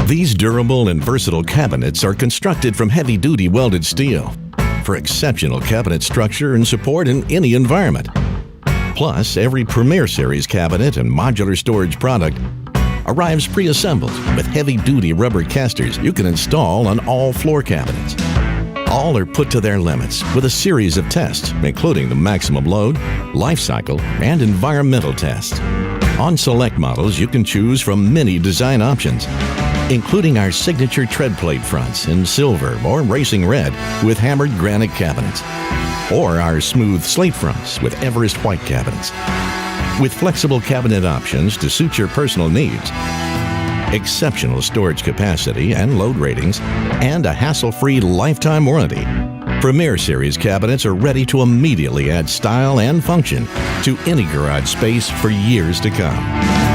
These durable and versatile cabinets are constructed from heavy-duty welded steel for exceptional cabinet structure and support in any environment. Plus, every Premier Series cabinet and modular storage product arrives pre-assembled with heavy-duty rubber casters you can install on all floor cabinets. All are put to their limits with a series of tests, including the maximum load, life cycle, and environmental tests. On select models, you can choose from many design options, including our signature tread plate fronts in silver or racing red with hammered granite cabinets, or our smooth slate fronts with Everest white cabinets. With flexible cabinet options to suit your personal needs, exceptional storage capacity and load ratings, and a hassle-free lifetime warranty, Premier Series cabinets are ready to immediately add style and function to any garage space for years to come.